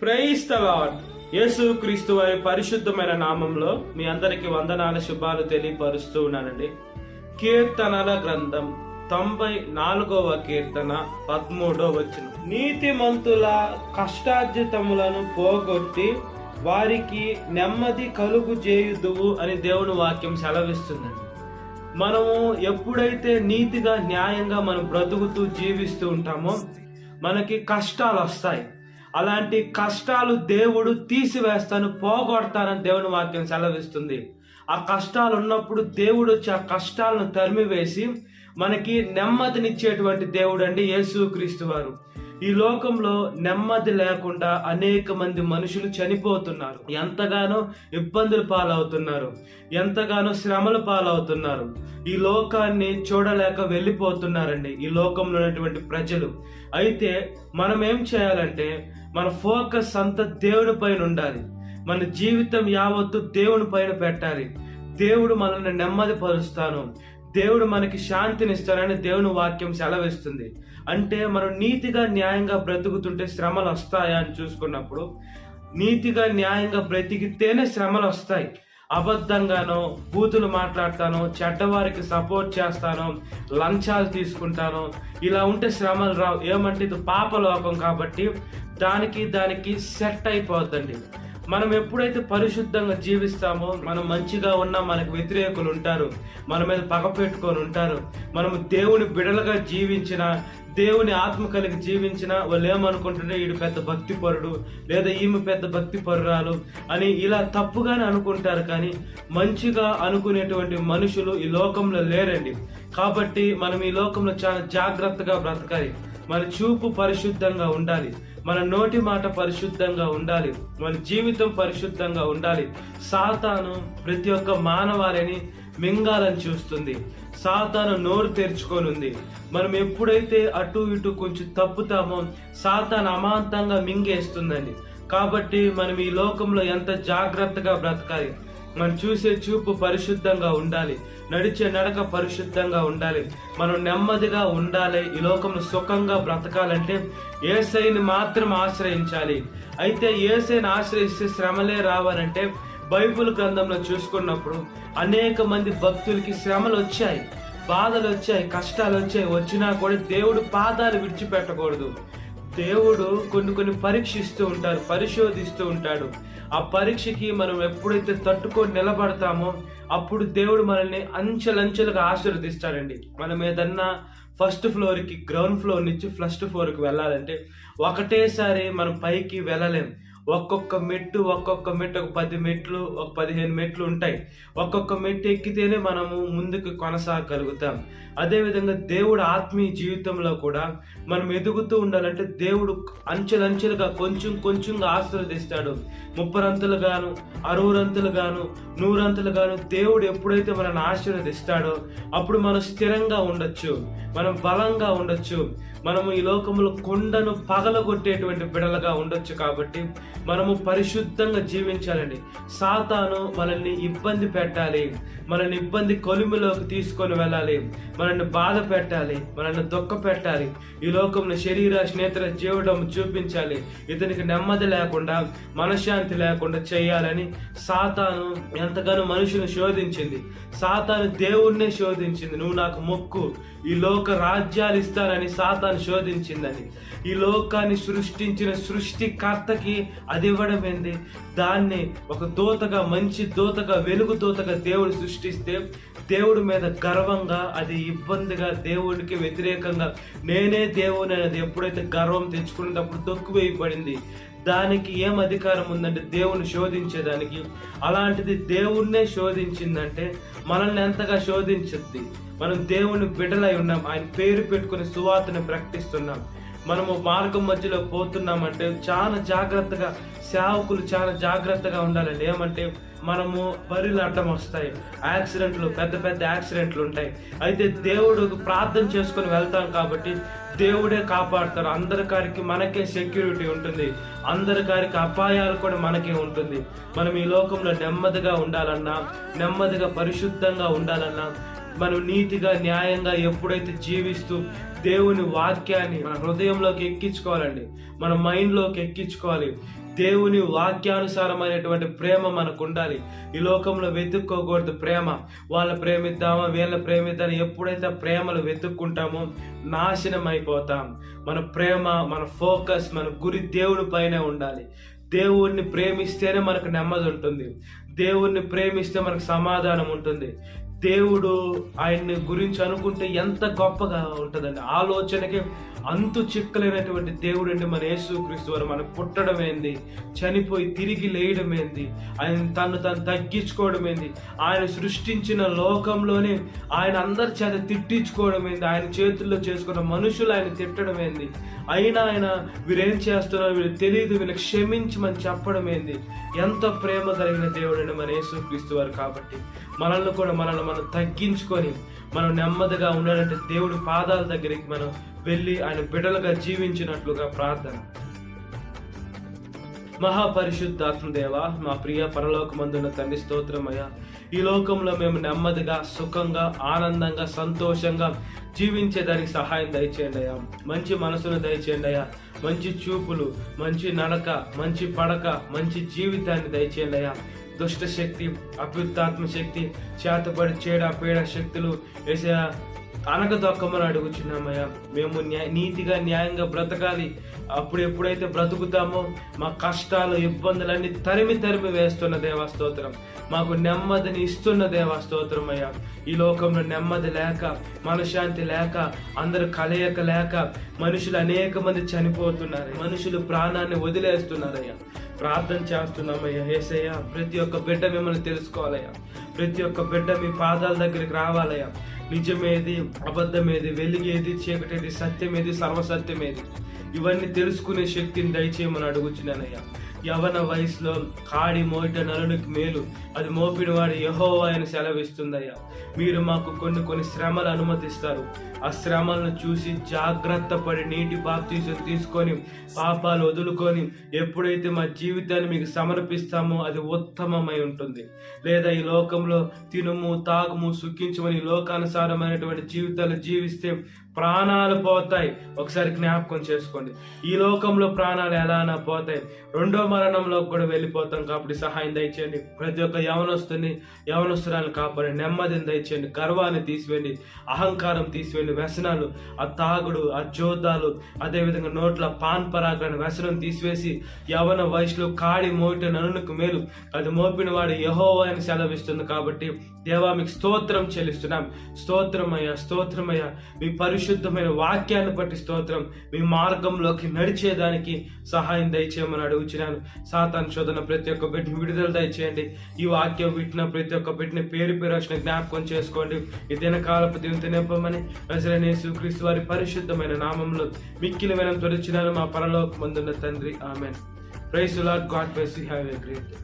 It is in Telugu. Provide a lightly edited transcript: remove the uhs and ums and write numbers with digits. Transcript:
Praise the lord. యేసు క్రీస్తు వారి పరిశుద్ధమైన నామంలో మీ అందరికి వందనాల శుభాలు తెలియపరుస్తూ ఉన్నానండి. కీర్తనల గ్రంథం 94వ కీర్తన 13వ వచనం. నీతిమంతుల కష్టార్జితములను పోగొట్టి వారికి నెమ్మది కలుగు చేయుదువు అని దేవుని వాక్యం సెలవిస్తుందండి. మనము ఎప్పుడైతే నీతిగా న్యాయంగా మనం బ్రతుకుతూ జీవిస్తూ ఉంటామో మనకి కష్టాలు వస్తాయి. అలాంటి కష్టాలు దేవుడు తీసివేస్తాను, పోగొడతానని దేవుని వాక్యం సెలవిస్తుంది. ఆ కష్టాలు ఉన్నప్పుడు దేవుడు వచ్చి ఆ కష్టాలను తరిమివేసి మనకి నెమ్మదినిచ్చేటువంటి దేవుడు అండి యేసుక్రీస్తు వారు. ఈ లోకంలో నెమ్మది లేకుండా అనేక మంది మనుషులు చనిపోతున్నారు, ఎంతగానో ఇబ్బందులు పాలవుతున్నారు, ఎంతగానో శ్రమలు పాలవుతున్నారు. ఈ లోకాన్ని చూడలేక వెళ్ళిపోతున్నారండి ఈ లోకంలో ఉన్నటువంటి ప్రజలు. అయితే మనం ఏం చేయాలంటే మన ఫోకస్ అంతా దేవుని పైన ఉండాలి. మన జీవితం యావత్తు దేవుని పైన పెట్టాలి. దేవుడు మనల్ని నెమ్మది పరుస్తాను, దేవుడు మనకి శాంతినిస్తానని దేవుని వాక్యం సెలవిస్తుంది. అంటే మనం నీతిగా న్యాయంగా బ్రతుకుతుంటే శ్రమలు వస్తాయా అని చూసుకున్నప్పుడు నీతిగా న్యాయంగా బ్రతికితేనే శ్రమలు వస్తాయి. అబద్ధంగానో బూతులు మాట్లాడతానో చెడ్డవారికి సపోర్ట్ చేస్తానో లంచాలు తీసుకుంటానో ఇలా ఉంటే శ్రమలు రావు. ఏమంటే ఇది పాపలోకం కాబట్టి దానికి సెట్ అయిపోద్దండి. మనం ఎప్పుడైతే పరిశుద్ధంగా జీవిస్తామో మనం మంచిగా ఉన్నా మనకు వ్యతిరేకులు ఉంటారు, మన మీద పగ పెట్టుకొని ఉంటారు. మనము దేవుని బిడలుగా జీవించిన, దేవుని ఆత్మ కలిగి జీవించిన వాళ్ళు ఏమనుకుంటుంటే వీడు పెద్ద భక్తి పరుడు లేదా ఈమె పెద్ద భక్తి పరురాలు అని ఇలా తప్పుగానే అనుకుంటారు. కానీ మంచిగా అనుకునేటువంటి మనుషులు ఈ లోకంలో లేరండి. కాబట్టి మనం ఈ లోకంలో చాలా జాగ్రత్తగా బ్రతకాలి. మన చూపు పరిశుద్ధంగా ఉండాలి, మన నోటి మాట పరిశుద్ధంగా ఉండాలి, మన జీవితం పరిశుద్ధంగా ఉండాలి. సాతాను ప్రతి ఒక్క మానవాళిని మింగాలని చూస్తుంది. సాతాను నోరు తెరుచుకొని ఉంది. మనం ఎప్పుడైతే అటు ఇటు కొంచెం తప్పుతామో సాతాను అమాంతంగా మింగేస్తుందండి. కాబట్టి మనం ఈ లోకంలో ఎంత జాగ్రత్తగా బ్రతకాలి. మనం చూసే చూపు పరిశుద్ధంగా ఉండాలి, నడిచే నడక పరిశుద్ధంగా ఉండాలి, మనం నెమ్మదిగా ఉండాలి. ఈ లోకంలో సుఖంగా బ్రతకాలంటే యేసయ్యని మాత్రం ఆశ్రయించాలి. అయితే యేసయ్యని ఆశ్రయిస్తే శ్రమలే రావాలంటే బైబిల్ గ్రంథంలో చూసుకున్నప్పుడు అనేక మంది భక్తులకి శ్రమలు వచ్చాయి, బాధలు వచ్చాయి, కష్టాలు వచ్చాయి. వచ్చినా కూడా దేవుడు పాదాలు విడిచిపెట్టకూడదు. దేవుడు కొన్ని పరీక్షిస్తూ ఉంటారు, పరిశోధిస్తూ ఉంటాడు. ఆ పరీక్షకి మనం ఎప్పుడైతే తట్టుకొని నిలబడతామో అప్పుడు దేవుడు మనల్ని అంచెలంచెలుగా ఆశీర్వదిస్తాడండి. మనం ఏదన్నా ఫస్ట్ ఫ్లోర్కి గ్రౌండ్ ఫ్లోర్ నుంచి ఫస్ట్ ఫ్లోర్కి వెళ్ళాలంటే ఒకటేసారి మనం పైకి వెళ్ళలేం. ఒక్కొక్క మెట్టు ఒక 10 మెట్లు, ఒక 15 మెట్లు ఉంటాయి. ఒక్కొక్క మెట్టు ఎక్కితేనే మనము ముందుకు కొనసాగలుగుతాం. అదేవిధంగా దేవుడు ఆత్మీయ జీవితంలో కూడా మనం ఎదుగుతూ ఉండాలంటే దేవుడు అంచెలంచెలుగా కొంచెంగా ఆశీర్వదిస్తాడు. 30 రంతులుగాను, 60 రంతులుగాను, 100 రంతులుగాను దేవుడు ఎప్పుడైతే మనల్ని ఆశీర్వదిస్తాడో అప్పుడు మనం స్థిరంగా ఉండొచ్చు, మనం బలంగా ఉండొచ్చు, మనము ఈ లోకంలో కొండను పగలగొట్టేటువంటి బిడలుగా ఉండొచ్చు. కాబట్టి మనము పరిశుద్ధంగా జీవించాలండి. సాతాను మనల్ని ఇబ్బంది పెట్టాలి, మనల్ని ఇబ్బంది కొలిమిలోకి తీసుకొని వెళ్ళాలి, మనల్ని బాధ పెట్టాలి, మనల్ని దుఃఖ పెట్టాలి, ఈ లోకంలో శరీర స్నేహితుల జీవడం చూపించాలి, ఇతనికి నెమ్మది లేకుండా మనశ్శాంతి లేకుండా చేయాలని సాతాను ఎంతగానో మనుషుని శోధించింది. సాతాను దేవుణ్ణే శోధించింది. నువ్వు నాకు మొక్కు, ఈ లోక రాజ్యాలు ఇస్తానని సాతాను శోధించిందని. ఈ లోకాన్ని సృష్టించిన సృష్టికర్తకి అది ఇవ్వడం ఏంది? దాన్ని ఒక దూతగా, మంచి దూతగా, వెలుగు దూతగా దేవుడు సృష్టిస్తే దేవుడి మీద గర్వంగా, అది ఇబ్బందిగా, దేవుడికి వ్యతిరేకంగా నేనే దేవుని అనేది ఎప్పుడైతే గర్వం తెచ్చుకునేటప్పుడు తొక్కువేయబడింది. దానికి ఏం అధికారం ఉందంటే దేవుని శోధించేదానికి. అలాంటిది దేవుణ్ణే శోధించిందంటే మనల్ని ఎంతగా శోధించుద్ది. మనం దేవుని బిడ్డలై ఉన్నాం, ఆయన పేరు పెట్టుకుని సువార్తను ప్రకటిస్తున్నాం. మనము మార్గం మధ్యలో పోతున్నామంటే చాలా జాగ్రత్తగా, సేవకులు చాలా జాగ్రత్తగా ఉండాలండి. ఏమంటే మనము బరిలు అడ్డం వస్తాయి, యాక్సిడెంట్లు, పెద్ద యాక్సిడెంట్లు ఉంటాయి. అయితే దేవుడు ప్రార్థన చేసుకొని వెళ్తాం కాబట్టి దేవుడే కాపాడుతారు. అందరికారికి మనకే సెక్యూరిటీ ఉంటుంది, అందరికారికి అపాయాలు కూడా మనకే ఉంటుంది. మనం ఈ లోకంలో నెమ్మదిగా ఉండాలన్నా, నెమ్మదిగా పరిశుద్ధంగా ఉండాలన్నా మనం నీతిగా న్యాయంగా ఎప్పుడైతే జీవిస్తూ దేవుని వాక్యాన్ని మన హృదయంలోకి ఎక్కించుకోవాలండి, మన మైండ్లోకి ఎక్కించుకోవాలి. దేవుని వాక్యానుసారమైనటువంటి ప్రేమ మనకు ఉండాలి. ఈ లోకంలో వెతుక్కోకూడదు ప్రేమ. వాళ్ళ ప్రేమిద్దామా వీళ్ళ ప్రేమిద్దామా, ఎప్పుడైతే ప్రేమలు వెతుక్కుంటామో నాశనం అయిపోతాం. మన ప్రేమ, మన ఫోకస్, మన గురి దేవుని పైనే ఉండాలి. దేవుణ్ణి ప్రేమిస్తేనే మనకు నెమ్మది ఉంటుంది. దేవుణ్ణి ప్రేమిస్తే మనకు సమాధానం ఉంటుంది. దేవుడు ఆయన్ని గురించి అనుకుంటే ఎంత గొప్పగా ఉంటుందండి. ఆలోచనకి అంతు చిక్కలేనటువంటి దేవుడు అండి మన యేసుక్రీస్తు వారు. మనకు పుట్టడం ఏంది, చనిపోయి తిరిగి లేయడం ఏంది, ఆయన తను తగ్గించుకోవడం ఏంది, ఆయన సృష్టించిన లోకంలోనే ఆయన అందరి చేత తిట్టించుకోవడం ఏంది, ఆయన చేతుల్లో చేసుకున్న మనుషులు ఆయన తిట్టడం ఏంది, అయినా ఆయన వీరేం చేస్తున్నారో వీళ్ళకి తెలియదు, వీళ్ళకి క్షమించమని చెప్పడం ఏంది. ఎంత ప్రేమ కలిగిన దేవుడు అండి మన యేసుక్రీస్తు వారు. కాబట్టి మనల్ని కూడా మనం తగ్గించుకొని మనం నెమ్మదిగా ఉండాలంటే దేవుడి పాదాల దగ్గరికి మనం వెళ్ళి ఆయన బిడ్డలుగా జీవించినట్లుగా ప్రార్థన. మహాపరిశుద్ధాత్మ దేవ, మా ప్రియ పరలోకమందున్న తండ్రి, స్తోత్రమయ్యా. ఈ లోకంలో మేము నెమ్మదిగా, సుఖంగా, ఆనందంగా, సంతోషంగా జీవించేదానికి సహాయం దయచేయండి అయ్యా. మంచి మనసును దయచేయండి అయ్యా. మంచి చూపులు, మంచి నడక, మంచి పడక, మంచి జీవితాన్ని దయచేయండి అయ్యా. దుష్ట శక్తి, అభ్యుత్తాత్మ శక్తి, చేతపడి చేడ పీడ శక్తులు ఏసయ్యా అనగదొక్కమని అడుగుచున్నామయ్యా. మేము నీతిగా న్యాయంగా బ్రతకాలి. అప్పుడు ఎప్పుడైతే బ్రతుకుతామో మా కష్టాలు, ఇబ్బందులన్నీ తరిమి వేస్తున్న దేవా స్తోత్రం. మాకు నెమ్మదిని ఇస్తున్న దేవా స్తోత్రం అయ్యా. ఈ లోకంలో నెమ్మది లేక, మనశ్శాంతి లేక, అందరు కలయిక లేక మనుషులు అనేక మంది చనిపోతున్నారు. మనుషులు ప్రాణాన్ని వదిలేస్తున్నారయ్యా. ప్రార్థన చేస్తున్నామయ్యా. యేసయ్యా, ప్రతి ఒక్క బిడ్డ మిమ్మల్ని తెలుసుకోవాలయ్యా. ప్రతి ఒక్క బిడ్డ మీ పాదాల దగ్గరికి రావాలయ్యా. నిజమేది, అబద్ధమేది, వెలుగేది, చీకటేది, సత్యమేది, సర్వసత్యమేది, ఇవన్నీ తెలుసుకునే శక్తిని దయచేయమని అడుగుచున్నానయ్యా. యవన వయసులో కాడి మోయట నలునికి మేలు, అది మోపిన వాడు యెహోవా అని సెలవిస్తుందయ్యా. మీరు మాకు కొన్ని శ్రమలు అనుమతిస్తారు. ఆ శ్రమలను చూసి జాగ్రత్త పడి నీటి బాప్తీసం తీసుకొని పాపాలు వదులుకొని ఎప్పుడైతే మా జీవితాన్ని మీకు సమర్పిస్తామో అది ఉత్తమమై ఉంటుంది. లేదా ఈ లోకంలో తినుము, తాగుము, సుఖించమని లోకానుసారమైనటువంటి జీవితాలు జీవిస్తే ప్రాణాలు పోతాయి. ఒకసారి జ్ఞాపకం చేసుకోండి. ఈ లోకంలో ప్రాణాలు ఎలానా పోతాయి, రెండో మరణంలో కూడా వెళ్ళిపోతాం. కాబట్టి సహాయం దయచేయండి. ప్రతి ఒక్క యవనస్తురాలను కాపాడి నెమ్మదిని దయచేయండి. గర్వాన్ని తీసివేయండి, అహంకారం తీసివేయండి, వ్యసనాలు, ఆ తాగుడు, ఆ జోదాలు, అదేవిధంగా నోట్ల పాన్ పరాగాన్ని వ్యసనం తీసివేసి యవన వయసులో కాడి మోయట నలునికి మేలు, అది మోపిన వాడు యెహోవా అని సెలవిస్తుంది. కాబట్టి దేవా మీకు స్తోత్రం చెల్లిస్తున్నాం. స్తోత్రమయ్యా, స్తోత్రమయ్యా. మీ పరిశుద్ధమైన వాక్యాన్ని బట్టి స్తోత్రం. మీ మార్గంలోకి నడిచేదానికి సహాయం దయచేయమని అడుగుచున్నాను. సాతాను శోధన ప్రతి ఒక్క బిడ్డని విడుదల దయచేయండి. ఈ వాక్యం వింటున్న ప్రతి ఒక్క బిడ్డని పేరు వచ్చిన జ్ఞాపకం చేసుకోండి. ఈ దినకాలపు దీనితో నింపమని నజరేయుడైన యేసుక్రీస్తు వారి పరిశుద్ధమైన నామంలో మిక్కిలి వినయం తొలచినాను మా పరలోకమందున్న తండ్రి. Amen. Praise the Lord. God bless you. Have a great day.